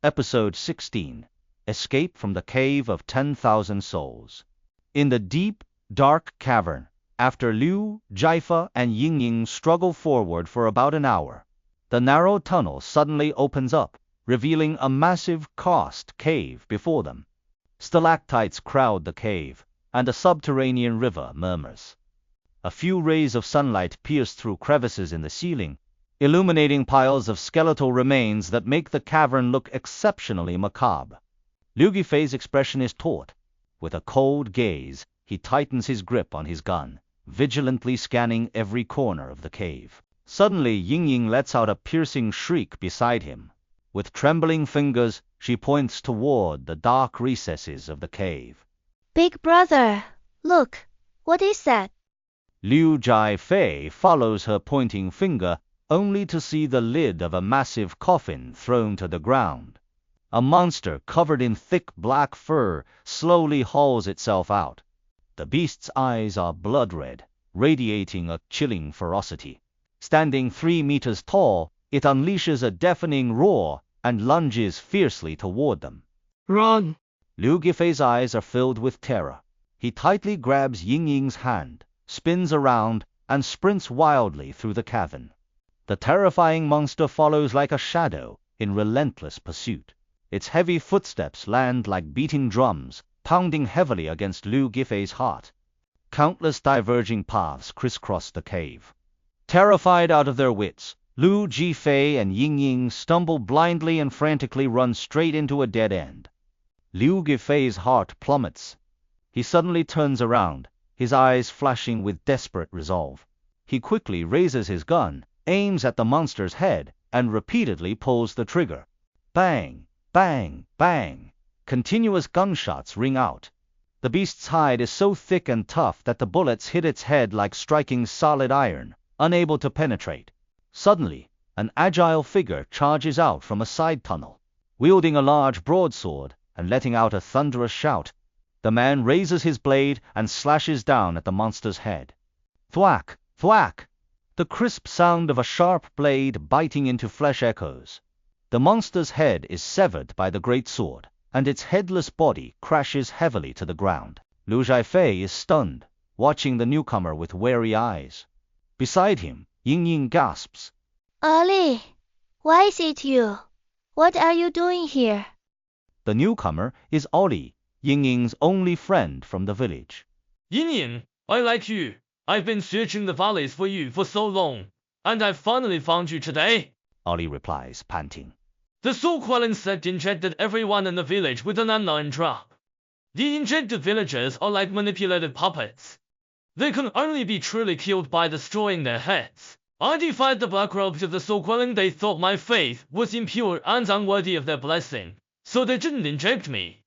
Episode 16. Escape from the Cave of 10,000 Souls. In the deep, dark cavern, after Liu Zhifei and Yingying struggle forward for about an hour, the narrow tunnel suddenly opens up, revealing a massive karst cave before them. Stalactites crowd the cave, and a subterranean river murmurs. A few rays of sunlight pierce through crevices in the ceiling, illuminating piles of skeletal remains that make the cavern look exceptionally macabre. Liu Zhifei's expression is taut. With a cold gaze, he tightens his grip on his gun, vigilantly scanning every corner of the cave. Suddenly, Yingying lets out a piercing shriek beside him. With trembling fingers, she points toward the dark recesses of the cave. Big brother, look, what is that? Liu Zhifei follows her pointing finger, only to see the lid of a massive coffin thrown to the ground. A monster covered in thick black fur slowly hauls itself out. The beast's eyes are blood red, radiating a chilling ferocity. Standing 3 meters tall, it unleashes a deafening roar and lunges fiercely toward them. Run! Liu Zhifei's eyes are filled with terror. He tightly grabs Yingying's hand, spins around, and sprints wildly through the cavern. The terrifying monster follows like a shadow, in relentless pursuit. Its heavy footsteps land like beating drums, pounding heavily against Liu Zhifei's heart. Countless diverging paths crisscross the cave. Terrified out of their wits, Liu Zhifei and Yingying stumble blindly and frantically run straight into a dead end. Liu Zhifei's heart plummets. He suddenly turns around, his eyes flashing with desperate resolve. He quickly raises his gun, aims at the monster's head, and repeatedly pulls the trigger. Bang! Bang! Bang! Continuous gunshots ring out. The beast's hide is so thick and tough that the bullets hit its head like striking solid iron, unable to penetrate. Suddenly, an agile figure charges out from a side tunnel. Wielding a large broadsword and letting out a thunderous shout, the man raises his blade and slashes down at the monster's head. Thwack! Thwack! The crisp sound of a sharp blade biting into flesh echoes. The monster's head is severed by the great sword, and its headless body crashes heavily to the ground. Liu Zhifei is stunned, watching the newcomer with wary eyes. Beside him, Yingying gasps. Ali, why is it you? What are you doing here? The newcomer is Oli, Yingying's only friend from the village. Yingying, I like you. I've been searching the valleys for you for so long, and I finally found you today, Oli replies, panting. The Soul-Quelling Sect injected everyone in the village with an unknown drug. The injected villagers are like manipulated puppets. They can only be truly killed by destroying their heads. I defied the black robes of the Soul-Quelling. They thought my faith was impure and unworthy of their blessing, so they didn't inject me.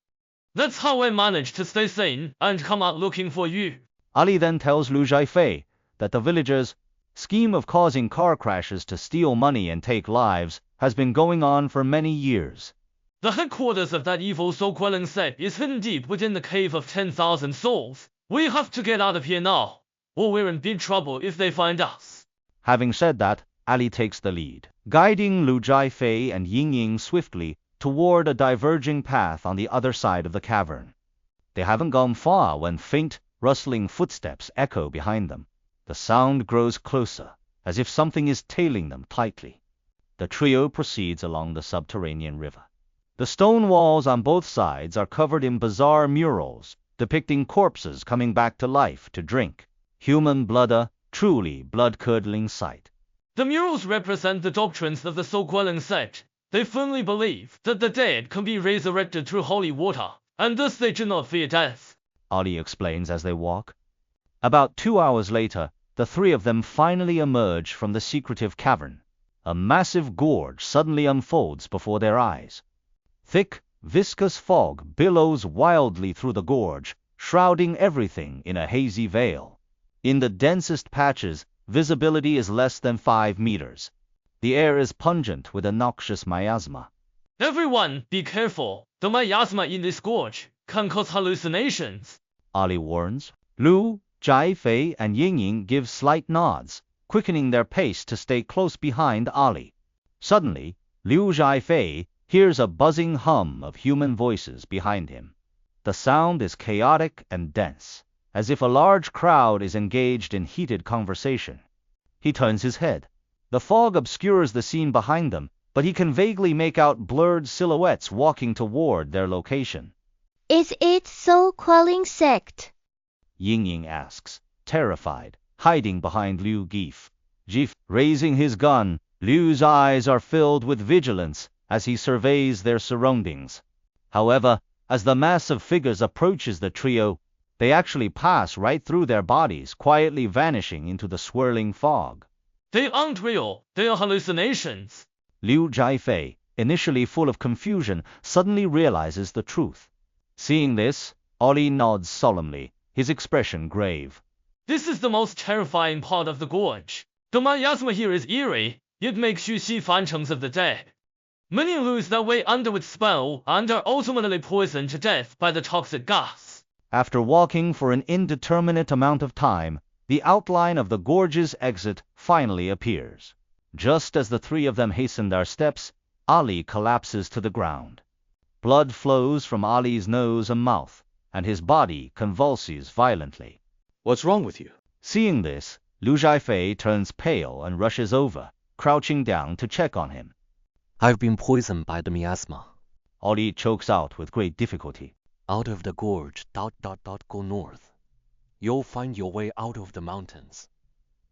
That's how I managed to stay sane and come out looking for you. Ali then tells Liu Zhifei that the villagers' scheme of causing car crashes to steal money and take lives has been going on for many years. The headquarters of that evil Soul-Quelling Sect is hidden deep within the Cave of 10,000 Souls. We have to get out of here now, or we're in big trouble if they find us. Having said that, Ali takes the lead, guiding Liu Zhifei and Yingying swiftly toward a diverging path on the other side of the cavern. They haven't gone far when faint, rustling footsteps echo behind them. The sound grows closer, as if something is tailing them tightly. The trio proceeds along the subterranean river. The stone walls on both sides are covered in bizarre murals, depicting corpses coming back to life to drink. Human blood, a truly blood-curdling sight. The murals represent the doctrines of the Soul-Quelling Sect. They firmly believe that the dead can be resurrected through holy water, and thus they do not fear death, Ali explains as they walk. About 2 hours later, the three of them finally emerge from the secretive cavern. A massive gorge suddenly unfolds before their eyes. Thick, viscous fog billows wildly through the gorge, shrouding everything in a hazy veil. In the densest patches, visibility is less than 5 meters. The air is pungent with a noxious miasma. Everyone, be careful. The miasma in this gorge can cause hallucinations, Ali warns. Liu Zhifei and Yingying give slight nods, quickening their pace to stay close behind Ali. Suddenly, Liu Zhifei, hears a buzzing hum of human voices behind him. The sound is chaotic and dense, as if a large crowd is engaged in heated conversation. He turns his head. The fog obscures the scene behind them, but he can vaguely make out blurred silhouettes walking toward their location. Is it Soul-Quelling Sect? Ying asks, terrified, hiding behind Liu Zhifei. Raising his gun, Liu's eyes are filled with vigilance as he surveys their surroundings. However, as the mass of figures approaches the trio, they actually pass right through their bodies, quietly vanishing into the swirling fog. They aren't real, they are hallucinations. Liu Zhifei, initially full of confusion, suddenly realizes the truth. Seeing this, Ollie nods solemnly, his expression grave. This is the most terrifying part of the gorge. The miasma here is eerie, it makes you see phantoms of the dead. Many lose their way under its spell and are ultimately poisoned to death by the toxic gas. After walking for an indeterminate amount of time, the outline of the gorge's exit finally appears. Just as the three of them hasten their steps, Ali collapses to the ground. Blood flows from Ali's nose and mouth, and his body convulses violently. What's wrong with you? Seeing this, Liu Zhifei turns pale and rushes over, crouching down to check on him. I've been poisoned by the miasma. Ali chokes out with great difficulty. Out of the gorge, go north. You'll find your way out of the mountains.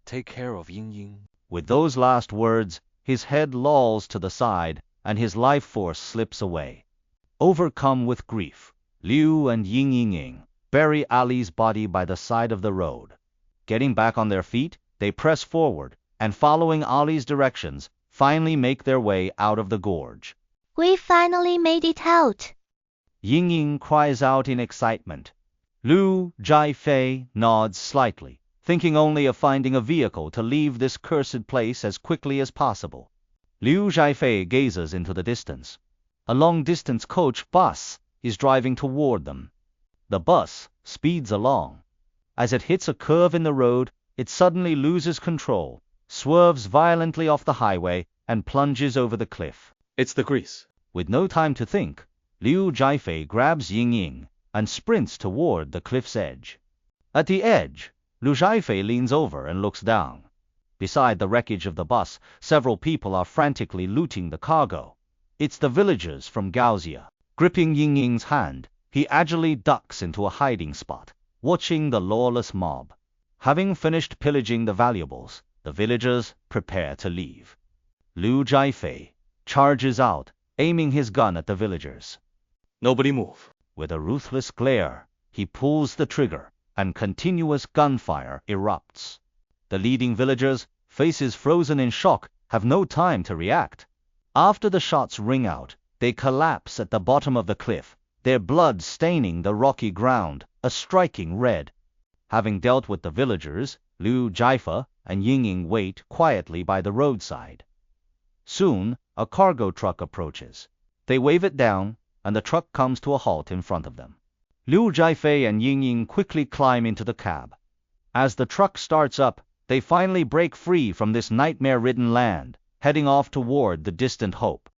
Take care of Ying. With those last words, his head lolls to the side, and his life force slips away. Overcome with grief, Liu and Ying bury Ali's body by the side of the road. Getting back on their feet, they press forward, and following Ali's directions, finally make their way out of the gorge. We finally made it out. Ying cries out in excitement. Liu Zhifei nods slightly, thinking only of finding a vehicle to leave this cursed place as quickly as possible. Liu Zhifei gazes into the distance. A long-distance coach bus is driving toward them. The bus speeds along. As it hits a curve in the road, it suddenly loses control, swerves violently off the highway, and plunges over the cliff. It's the grease. With no time to think, Liu Zhifei grabs Ying and sprints toward the cliff's edge. At the edge, Liu Zhifei leans over and looks down. Beside the wreckage of the bus, several people are frantically looting the cargo. It's the villagers from Gaoxia. Gripping Ying's hand, he agilely ducks into a hiding spot, watching the lawless mob. Having finished pillaging the valuables, the villagers prepare to leave. Liu Zhifei charges out, aiming his gun at the villagers. Nobody move. With a ruthless glare, he pulls the trigger, and continuous gunfire erupts. The leading villagers, faces frozen in shock, have no time to react. After the shots ring out, they collapse at the bottom of the cliff, their blood staining the rocky ground, a striking red. Having dealt with the villagers, Liu Zhifei and Ying wait quietly by the roadside. Soon, a cargo truck approaches. They wave it down, and the truck comes to a halt in front of them. Liu Zhifei and Ying quickly climb into the cab. As the truck starts up, they finally break free from this nightmare-ridden land, heading off toward the distant hope.